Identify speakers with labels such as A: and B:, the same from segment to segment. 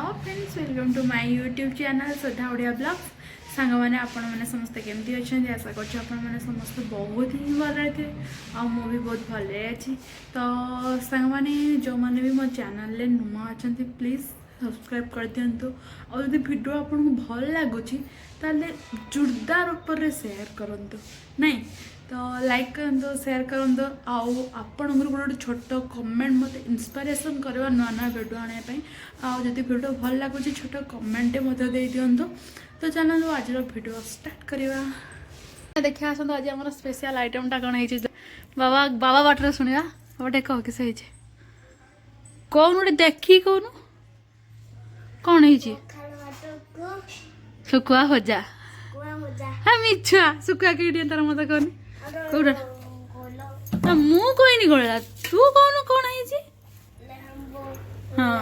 A: Hello friends, welcome to my YouTube channel shraddhaodiavlogs। सांग मैंने आपण मैंने समस्ते केमती अच्छा आशा कर समस्त बहुत ही भल थे भी बहुत भल अच्छी। तो सांग मैंने जो मैंने भी मो चैनल नुआ अच्छा प्लीज सब्सक्राइब कर दिंतु। और जब वीडियो आपको भल लगुच जोरदार ऊपर शेयर करूँ नहीं तो लाइक करूँ शेयर करूँ। आपण गोटे छोट कमेंट मत इंस्पिरेशन करवा नुआ नुआ वीडियो आने आदि वीडियो भल लगुच छोट कमेंट मत दे दिंतु। तो चलो आज वीडियो स्टार्ट करवा। देखिए आसत आज आम स्पेशल आइटमटा कौन है बाबा बाबा बाटर शुणा बाबा टेक किस कौन गोटे देखी कौन कौन है शुखुआ भजा हाँ मिछुआ शुखुआ कहीं तार मत कहनी कौटा मु कहनी गोला तू कौन कौन है हाँ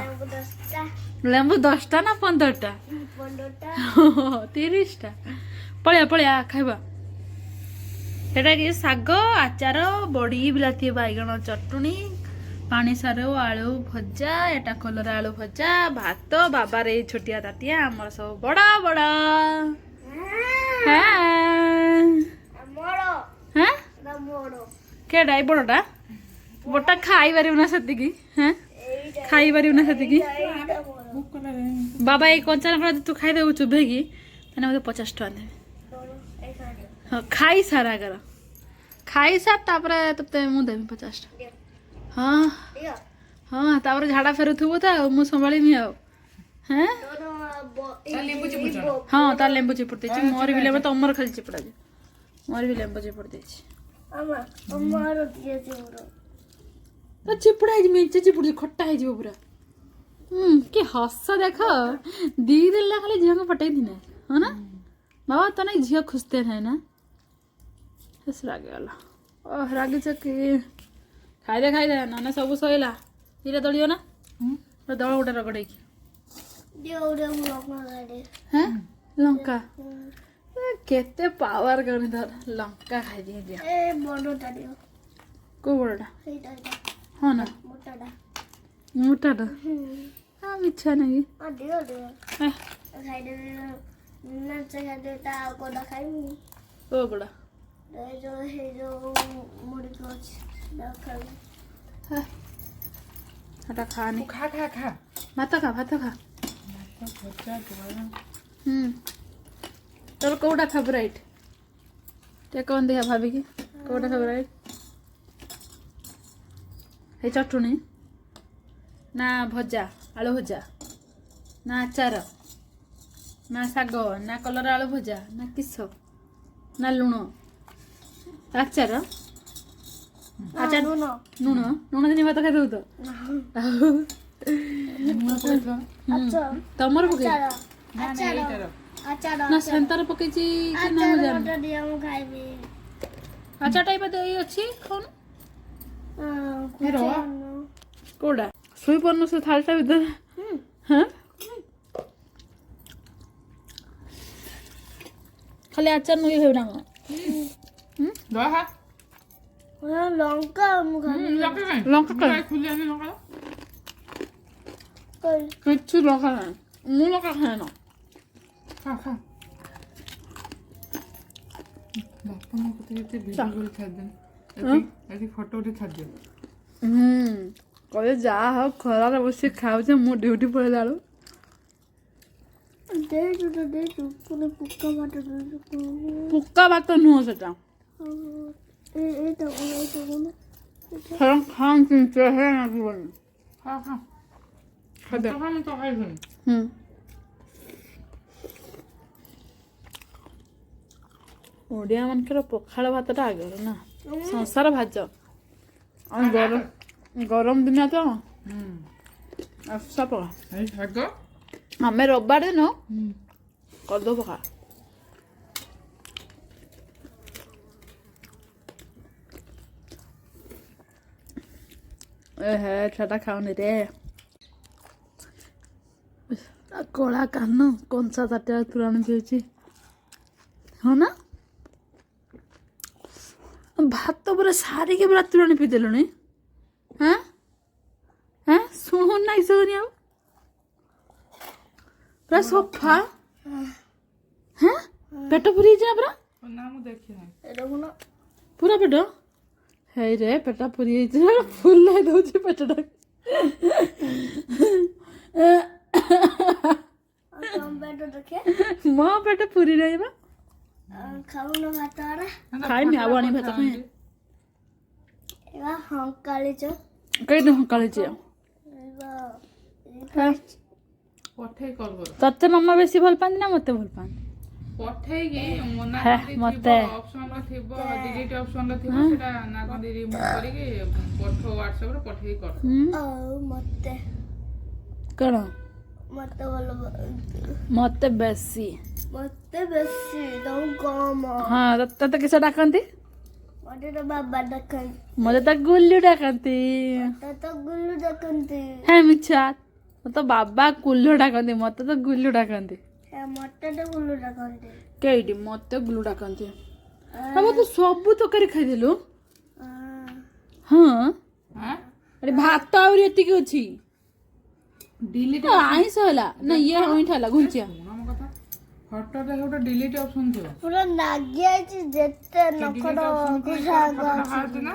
A: लेंबू 10टा ना 15टा 30टा पलिया पलिया खाइबा सेटा कि साग आचार बड़ी बिलाती बैगण चटुनी पानी सार आलू भजा एटा कलर आलू भजा भात बाबा रे छोटिया ताटिया आमर सब बड़ा बड़ा केडा बड़टा बड़ा खाई पारिबना सेतिकी हाँ खाई पारिबना सेतिकी बाबा ये कंचा लंका तू खाई देबु चुभेगी तने मते 50 टका देबे हाँ खाई सारा कर खाई सार तापरे तते मु देबी 50 टका हाँ हाँ तापरे झाड़ा फेरुथबो त मु संभाळीमी आ हैं हाँ तार लेंबू चिपुड़ देछि मोर भी लेंबू तमर खाली चिपुड़ा जे मोर भी लेंबू चिपुड़ देछि अम्मा अम्मार दिए चिपुड़ तो चिपुड़ा है मेंचे चिपुड़ खट्टा है जीव पूरा के हस देख दी दिन ला खाली झियो को पटाई दिने है ना बाबा तो नहीं झियो खुशते है ना हस राग गला ओह राग चके खाई दे ना सब सइला धीरे दलियो ना दल गोटे रगड़े की हैं लंका केते पावर करनी धर लंका खाई दिए दिया ए बड़टा दियो को बड़टा सेटा हां ना मोटाटा हां मिच्छा नहीं आ दियो दियो खाई दे ना चाहिए देता कोडा खाइमी ओ कोडा ए जो मुड़ी कोच ना खाई हां हटा खा नहीं खा खा खा भात खा तोर कौटा फेवरेट ते कौन देखा भाभी की कौटा फेवरेट है चटुनी ना भजा आलू भजा ना आचार ना साग ना कलर आलू भजा ना किस ना लुण आचार आचार लुण लुण दिन भात खाई दो तो तमर पके ना सेंटर पके छी कि ना जान आचार टाइप दे अछि कोन हेरो कोडा सुई पन्नो से थालटा भीतर हां खाली आचार नई हेउ ना लहा लंका लंका खुली आनी लंका कुछ लंका है मु लंका खाए ना खा खा बापा को तो वीडियो खा दे ऐसी फोटो उठे छाड़ दियो कहे जा हो खरा रे बस खाउ जे मु ड्यूटी पळे लालो दे पुने पुक्का बात नु सेटा ए तो हम खान चिंता है ना जीवन खा खा खा दे हम तो खाई ओडिया मानकर पखाड़ भातटा आगर ना संसार भाज गरम दिन तो आसा पका आम रविवार दिन करदो पका ए छाटा खाओनी रे कला कान कंचा ताटिया तुराणी पीछे हाँ ना भात पूरा सारी के पूरा तुराणी पी देलु हाँ हाँ शुणु ना सगनी पूरा सफा हाँ पेट पूरी जा पूरा
B: ना मु देखि ना
C: देखुन
A: पूरा पेट है रे पेट पूरी फुल लाई दउछि पेटटा
C: कम पेट देखे
A: मो पेट पूरी नहीं बा
C: खाउन भात रे
A: खाई मी आवानी भात खाई
C: एवा हंकाली छ
A: कई न काले जे
C: एवा
B: पठे कॉल कर
A: तते मम्मा बेसी भल पानी ना मते भल पानी
B: पठे के मना
A: है,
B: करती
A: मते।
B: ऑप्शन ला थिबो डिलीट ऑप्शन ला थिबो सेटा ना कदी रिमूव करी के पठो WhatsApp रे पठे कर
C: ओ मते
A: कण
C: मते बोल
A: मते बेसी
C: मते बेसी दम कम
A: हाँ तते किसे डाकंती
C: मते तो बाबा दखन
A: मते त गुल्लू डाकंती
C: तो गुल्लू दखनती
A: है मिच्छा तो बाबा गुल्लू डाकंती मते तो गुल्लू डाकंती
C: मते तो गुल्लू दखनती
A: केडी मते गुल्लू डाकंती हम तो सब तकारी खाई देलु हाँ
B: हां
A: अरे भात आउरी एति की अछि
B: डिलीट
A: आइस होला ना ये ओइठ होला घुंचिया
B: हम कथा फोटो रे होटा डिलीट ऑप्शन थिबो
C: पूरा नागी आइछि जेते नखड घुसा
B: ना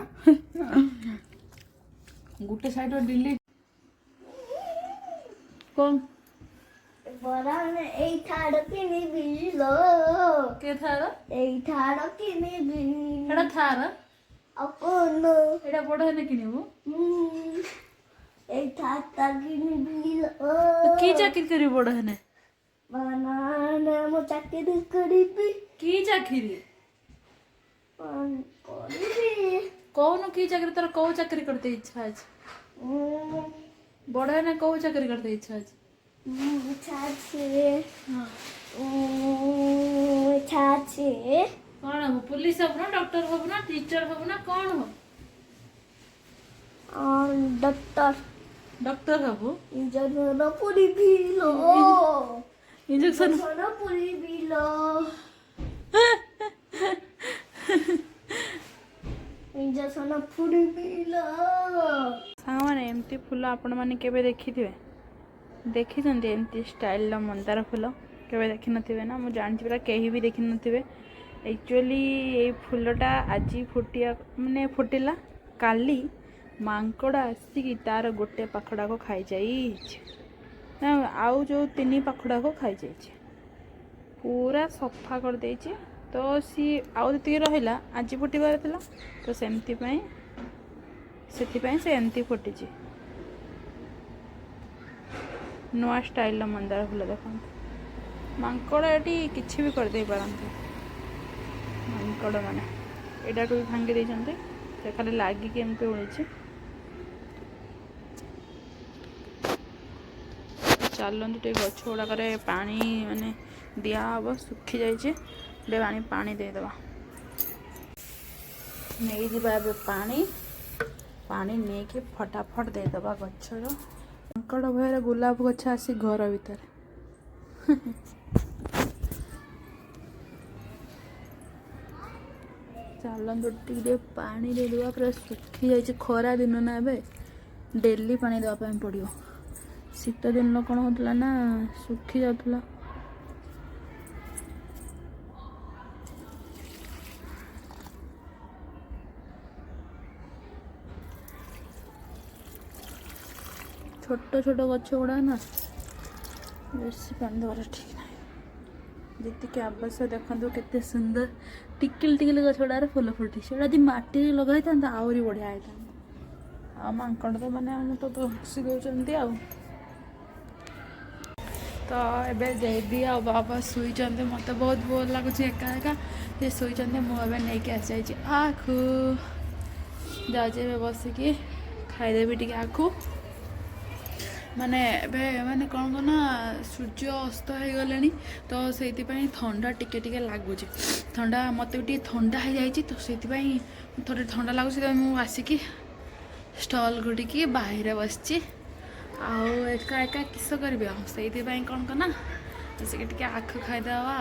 B: गुटे साइड रे डिलीट
A: कोन
C: बरा ने एई ठाड़ किनी बिलो
A: के थार
C: एई ठाड़ किनी बिलो
A: एडा थार
C: अकोन
A: एडा बड़ हेने किनिबो
C: एई ठाड़ किनी बिलो
A: तो की चाकरी करी बड़ हेने
C: बनाने मो चाकरी करीबी
A: की चाकरी
C: करीबी
A: कौन की चाकरी तोर कौ चाकरी करते इच्छा अछि बड़ हेने कौ चाकरी करते इच्छा अछि
C: छाछे
A: हां
C: छाछे
A: कौन हो पुलिस हो ना डॉक्टर हो ना टीचर हो ना कौन हो
C: डॉक्टर
A: डॉक्टर हो
C: इंजन पूरी बिलो
A: इंजेक्शन
C: पूरी बिलो इंजेक्शन पूरी बिलो
A: सामाने एमती फूल आपण माने केबे देखिथिबे देखिछन्ते एमती स्टाइल मंदार फूल केबे देखि नथिबे ना मु जानछि पूरा केही भी देखि नथिबे एक्चुअली ए फूलटा आजी फुटिया माने फुटिला काली मांकड़ आसिकी तार गोटे पाखड़ा को खाई जाइछ ना आउ जो तीन पाखड़ा को खाई जाइछ पूरा सफा कर देइछ तो सी आउ जति रहिला आजी फुटिबार थिला तो सेमती पई से एमती फुटिछ नुआ स्टाइल मंदार फूल देखते मांकड़ एटी किछि भी कर दे पारंते मांकड़ माने एटा को भांगी देइछन्ते से खाली लागी के एमती उड़िछ चलते टे गछ गुड़ाक पानी माने दिया हम सुखी जाइए पानी देदेवा नहीं जीवा पानी पानी नहीं कि फटाफट देदेवा गचर मांकड़ भयर गुलाब गछ आसी घर भीतर चलते टे पानी देदेवा पूरा सुखी जाइए खरा दिन ना डेली पानी देवाई पड़ो शीत दिन कौन होता ना सुखी जाता छोट छोट गछ गुड़ा ना बेसी पानी देवार ठीक ना जी आवश्यक देखो केते सुंदर टिकिल टिकिल गछ गुड़ार फुल फुटी से माटी लगा था आहरी बढ़िया होता मांकड़ तो मैंने हम तो हसी दौरान तो एबे देवी आ बाबा शुई मत बहुत बोर लगुच एका एका ये शुई मुझे नहीं कि आसी जाइए आखु जाए बसिकी खाईदेवी टी आखु माने माने कौन कौन सूर्य अस्त हो गले तो से थंडा टिके टिके लगुच थंडा मत भी थंडा हो जाए तो से थोड़े थंडा लगुच मुझे आसिकी स्टल गुटिकी बाहर बसची आउ एका एका किस करी से कौन करना टे आख खाईदेवा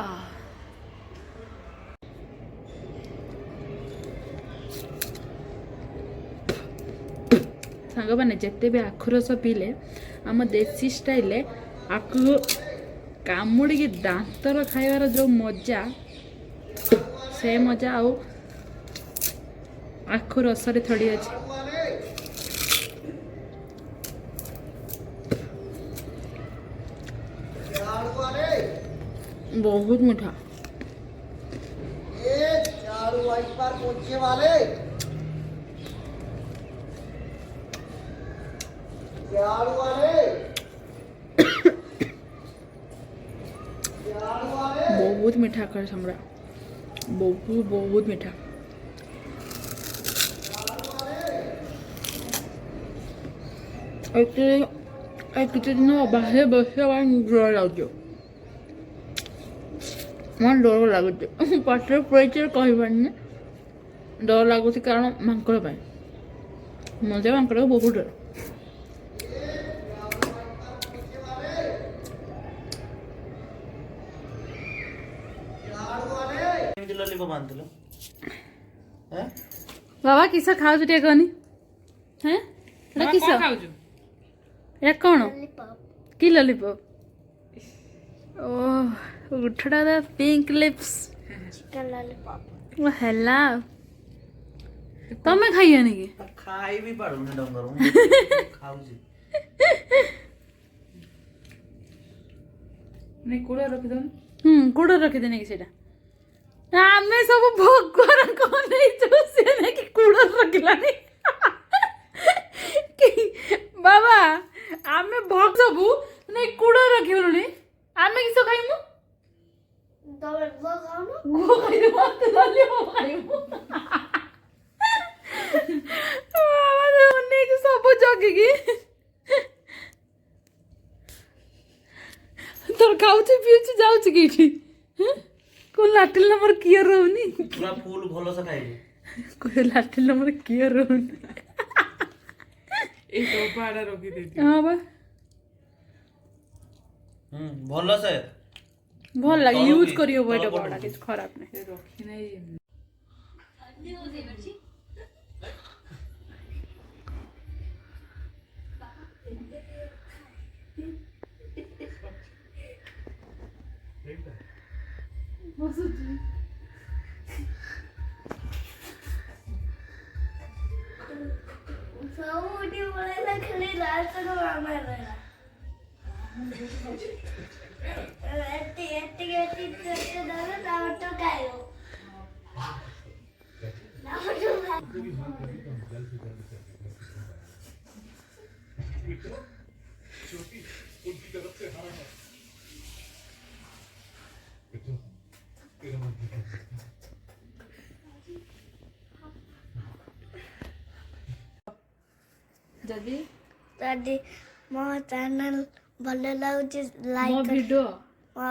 A: सांग मैंने जिते भी आखु रस पीले आम देसी स्टाइल आखु କାମୁଡ଼ିକି ଦାନ୍ତର ଖାଇବାର ଯେଉଁ ମଜା ସେ ମଜା ଆଉ ଆଖୁ ରସରେ ଥୋଡ଼ି ଅଛି। बहुत मीठा। बहुत मीठा कर समरा, बहुत बहुत मीठा। कितने दिन बाहर बस डर लगे, मन डर लगुच पाटर पड़े कही डर लगुच कारण मांकड़ मजा मांकड़ बहुत डर। बाबा किस खाऊ टे कहनी हैं किस या कौन कि लॉलीपॉप ओ उठड़ा दा पिंक लिप्स वो हैला तमे खाइया नहीं के
D: खाई भी पड़ूने डंगर खाऊ जी
B: नहीं कूड़ा रखी दो
A: कूड़ा रखी देने की सेटा आमे सब भगवान को नहीं जोसे ने कि कूड़ा रखला नहीं कि बाबा आमे भग सब नहीं कूड़ा रखियो नहीं आमे किसो खाइमु
C: तबे गो खाओ ना
A: गो खाइमु मत लाली हो खाइमु बाबा तो ने कि सब जगे की तोर खाउछ पिउछ जाउछ की को लाटिल नंबर कियर रहउनी
D: पूरा फूल भलो से खाइबे
A: को लाटिल नंबर कियर रहउनी
B: ए तो पाड़ा रखी देती
A: हां बा
D: भलो से
A: भल लागे यूज करियो बड़ा बड़ा किछ खराब नहीं
B: रखी नहीं
C: सब उठी बोले खाली रात को मामा रहना एट्टी तो दादा दाव तो खायो दाव तो
A: जदी
C: दादी मो चैनल भले लाଗୁଛି
A: मो
C: लाइक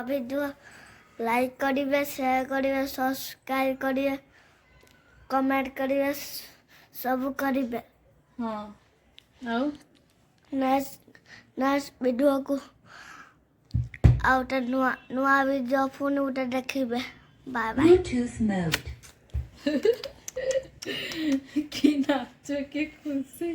A: वीडियो
C: लाइक करिवे शेयर करिवे सब्सक्राइब करिवे कमेंट करिवे सब करिवे
A: हां आउ
C: नेक्स्ट वीडियो को आउट नुआ वीडियो फोन उठे देखिबे बाय बाय
E: Bluetooth mode.
A: की नाच के खुशी